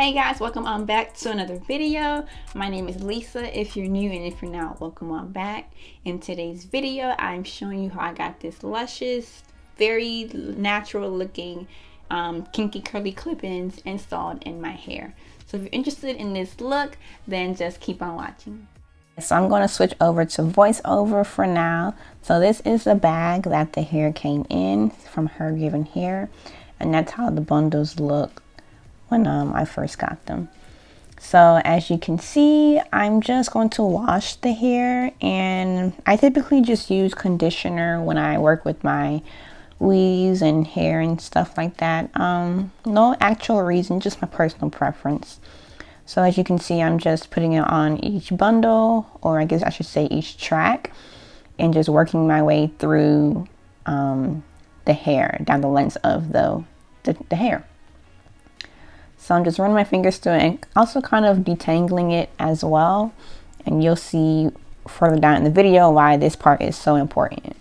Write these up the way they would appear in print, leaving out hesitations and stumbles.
Hey guys, welcome on back to another video. My name is Lisa if you're new, and if you're not, welcome on back. In today's video, I'm showing you how I got this luscious, very natural looking kinky curly clip-ins installed in my hair. So if you're interested in this look, then just keep on watching. So I'm going to switch over to voiceover for now. So this is the bag that the hair came in from Her Given Hair, and that's how the bundles look when I first got them. So as you can see, I'm just going to wash the hair, and I typically just use conditioner when I work with my weaves and hair and stuff like that. No actual reason, just my personal preference. So as you can see, I'm just putting it on each bundle, or I guess I should say each track, and just working my way through the hair, down the length of the hair. So I'm just running my fingers through it and also kind of detangling it as well. And you'll see further down in the video why this part is so important.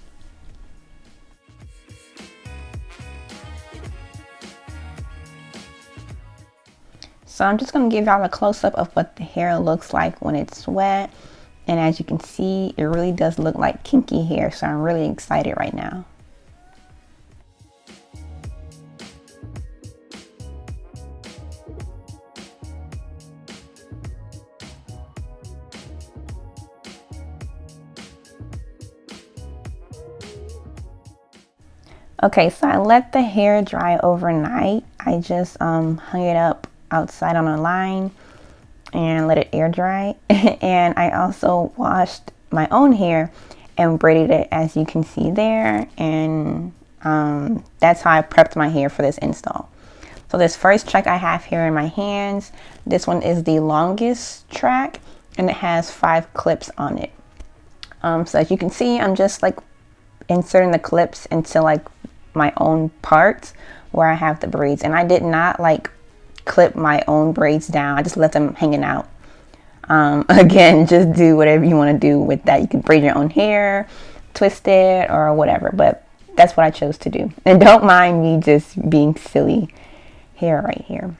So I'm just going to give y'all a close-up of what the hair looks like when it's wet. And as you can see, it really does look like kinky hair. So I'm really excited right now. Okay, so I let the hair dry overnight. I just hung it up outside on a line and let it air dry. And I also washed my own hair and braided it, as you can see there. And that's how I prepped my hair for this install. So this first track I have here in my hands, this one is the longest track, and it has 5 clips on it. So as you can see, I'm just like inserting the clips into like my own parts where I have the braids, and I did not like clip my own braids down. I just let them hanging out. Again, just do whatever you want to do with that. You can braid your own hair, twist it, or whatever, but that's what I chose to do. And don't mind me just being silly hair right here.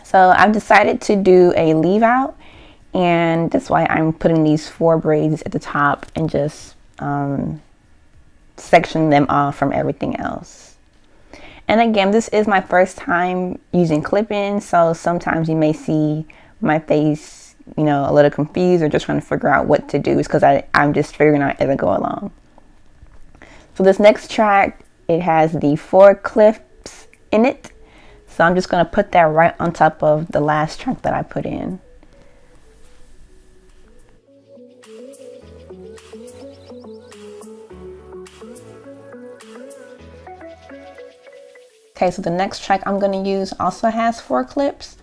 So I've decided to do a leave out, and that's why I'm putting these 4 braids at the top and just section them off from everything else. And again, this is my first time using clip-ins, so sometimes you may see my face, you know, a little confused or just trying to figure out what to do. It's because I'm just figuring out as I go along. So this next track, it has the 4 clips in it, so I'm just going to put that right on top of the last track that I put in. Okay, so the next track I'm going to use also has 4 clips,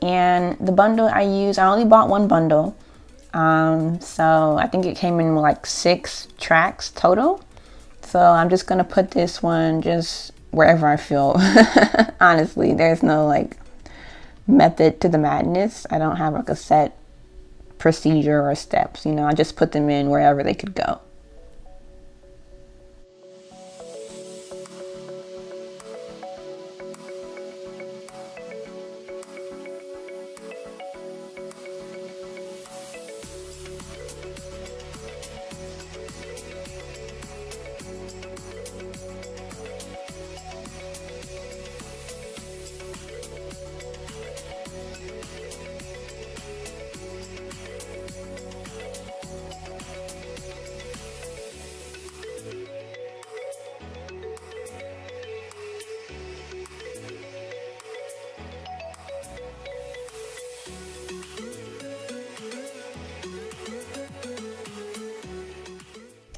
and the bundle I only bought 1 bundle, so I think it came in with like 6 tracks total. So I'm just going to put this one just wherever I feel. Honestly, there's no like method to the madness. I don't have like a set procedure or steps, you know, I just put them in wherever they could go.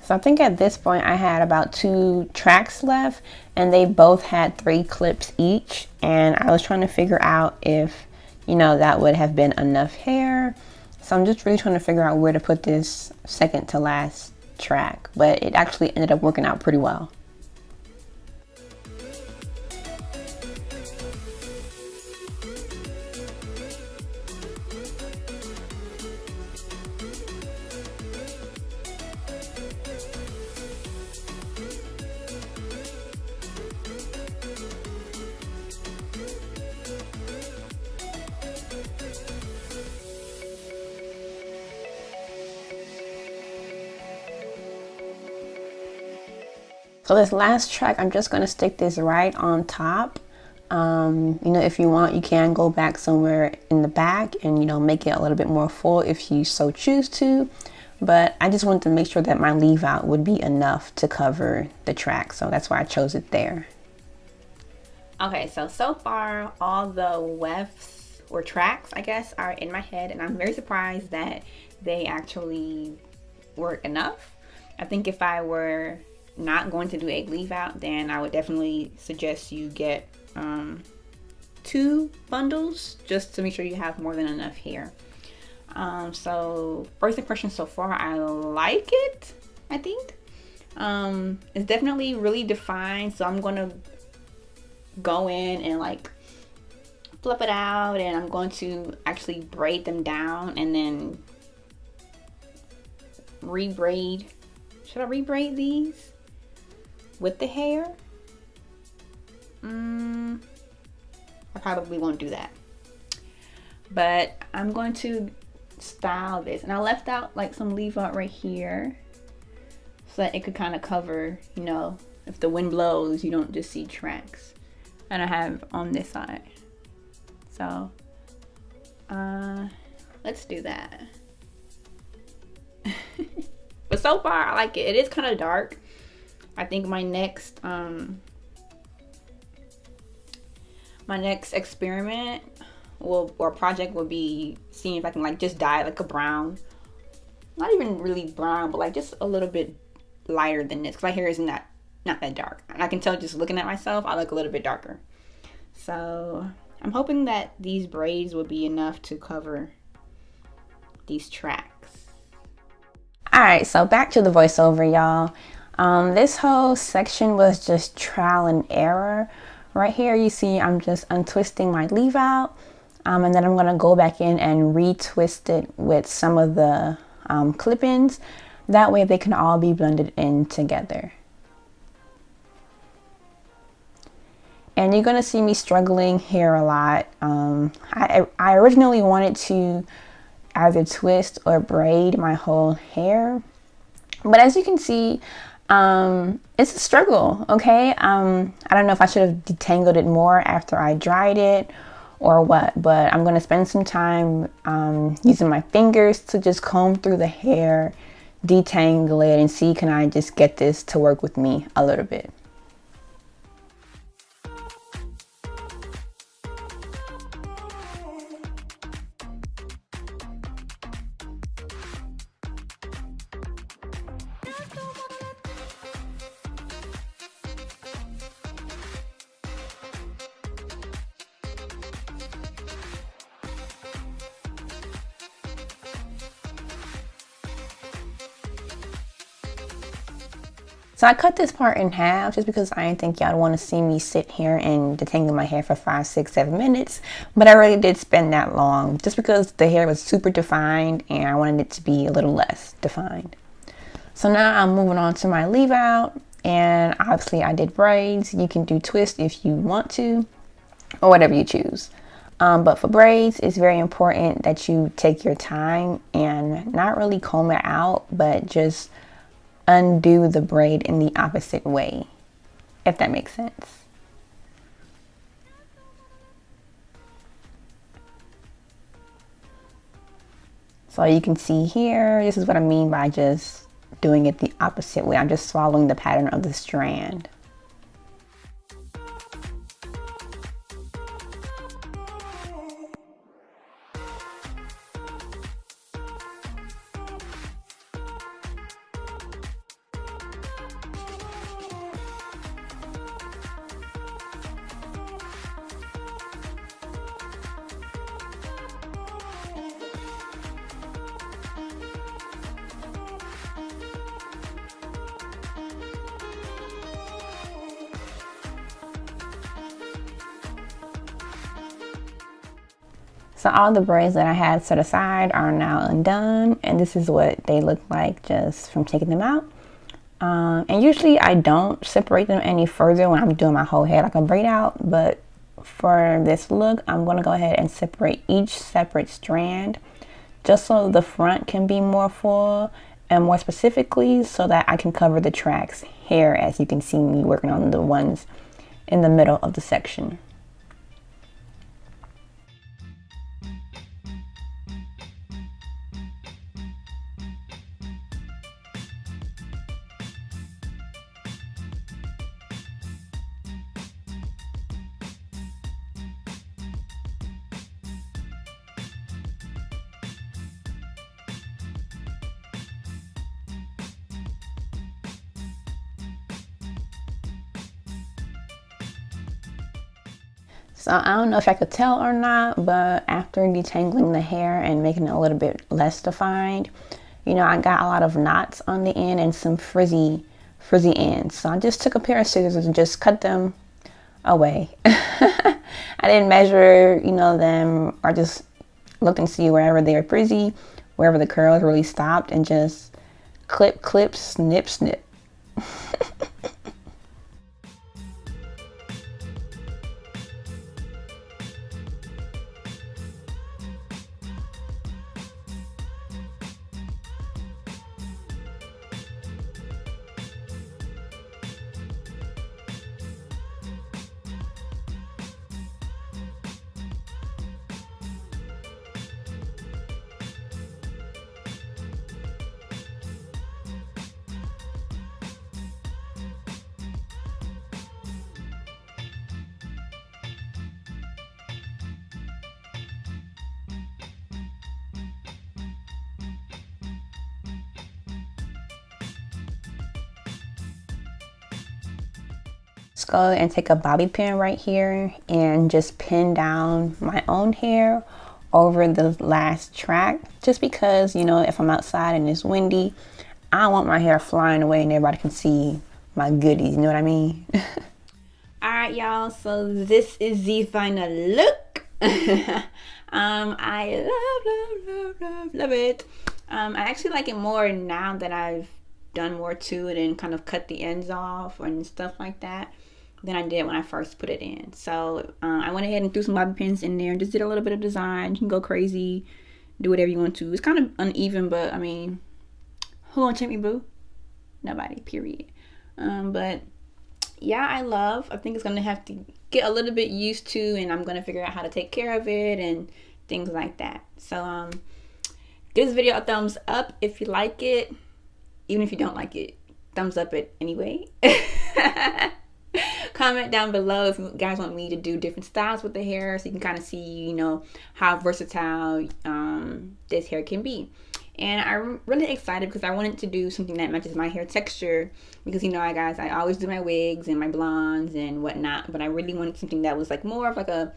So I think at this point I had about 2 tracks left, and they both had 3 clips each, and I was trying to figure out if, you know, that would have been enough hair. So I'm just really trying to figure out where to put this second to last track, but it actually ended up working out pretty well. So this last track, I'm just going to stick this right on top. You know, if you want, you can go back somewhere in the back and, you know, make it a little bit more full if you so choose to. But I just wanted to make sure that my leave out would be enough to cover the track. So that's why I chose it there. Okay, so far all the wefts or tracks, I guess, are in my head, and I'm very surprised that they actually work enough. I think if I were not going to do a leave out, then I would definitely suggest you get 2 bundles just to make sure you have more than enough hair. So first impression so far, I like it. I think it's definitely really defined, so I'm gonna go in and like flip it out, and I'm going to actually braid them down and then re-braid. Should I re-braid these with the hair? I probably won't do that, but I'm going to style this, and I left out like some leave out right here so that it could kind of cover, you know, if the wind blows you don't just see tracks. And I have on this side, so let's do that. But so far I like it. It is kind of dark. I think my next experiment or project will be seeing if I can like just dye it like a brown, not even really brown, but like just a little bit lighter than this, because my hair is not that dark, and I can tell just looking at myself I look a little bit darker. So I'm hoping that these braids will be enough to cover these tracks. Alright, so back to the voiceover, y'all. This whole section was just trial and error. Right here you see I'm just untwisting my leave out, and then I'm going to go back in and retwist it with some of the clip-ins. That way they can all be blended in together. And you're going to see me struggling here a lot. I originally wanted to either twist or braid my whole hair, but as you can see, it's a struggle, okay? I don't know if I should have detangled it more after I dried it or what, but I'm going to spend some time using my fingers to just comb through the hair, detangle it, and see can I just get this to work with me a little bit. So I cut this part in half just because I didn't think y'all want to see me sit here and detangle my hair for 5, 6, 7 minutes. But I really did spend that long just because the hair was super defined and I wanted it to be a little less defined. So now I'm moving on to my leave out, and obviously I did braids. You can do twist if you want to, or whatever you choose. But for braids, it's very important that you take your time and not really comb it out, but just undo the braid in the opposite way, if that makes sense. So you can see here, this is what I mean by just doing it the opposite way. I'm just following the pattern of the strand. So all the braids that I had set aside are now undone, and this is what they look like just from taking them out. And usually I don't separate them any further when I'm doing my whole hair like a braid out, but for this look I'm going to go ahead and separate each separate strand just so the front can be more full and more specifically so that I can cover the track's hair, as you can see me working on the ones in the middle of the section. So I don't know if I could tell or not, but after detangling the hair and making it a little bit less defined, you know, I got a lot of knots on the end and some frizzy ends. So I just took a pair of scissors and just cut them away. I didn't measure, you know, them, or just look and see wherever they were frizzy, wherever the curls really stopped, and just clip, snip. Let's go and take a bobby pin right here and just pin down my own hair over the last track, just because, you know, if I'm outside and it's windy, I don't want my hair flying away and everybody can see my goodies, you know what I mean? All right, y'all, so this is the final look. I love it. I actually like it more now that I've done more to it and kind of cut the ends off and stuff like that than I did when I first put it in. So I went ahead and threw some bobby pins in there and just did a little bit of design. You can go crazy, do whatever you want to. It's kind of uneven, but I mean, who gonna check me, boo? Nobody, period. But yeah, I think it's gonna have to get a little bit used to, and I'm gonna figure out how to take care of it and things like that. So give this video a thumbs up if you like it. Even if you don't like it, thumbs up it anyway. Comment down below if you guys want me to do different styles with the hair, so you can kind of see, you know, how versatile this hair can be. And I'm really excited because I wanted to do something that matches my hair texture, because, you know, guys, I always do my wigs and my blondes and whatnot, but I really wanted something that was like more of like a,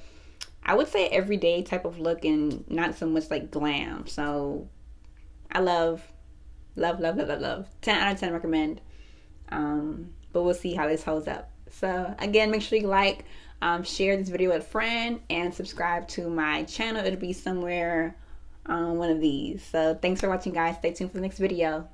I would say, everyday type of look and not so much like glam. So I love 10 out of 10 recommend. But we'll see how this holds up. So again, make sure you like, share this video with a friend, and subscribe to my channel. It'll be somewhere on one of these. So thanks for watching, guys. Stay tuned for the next video.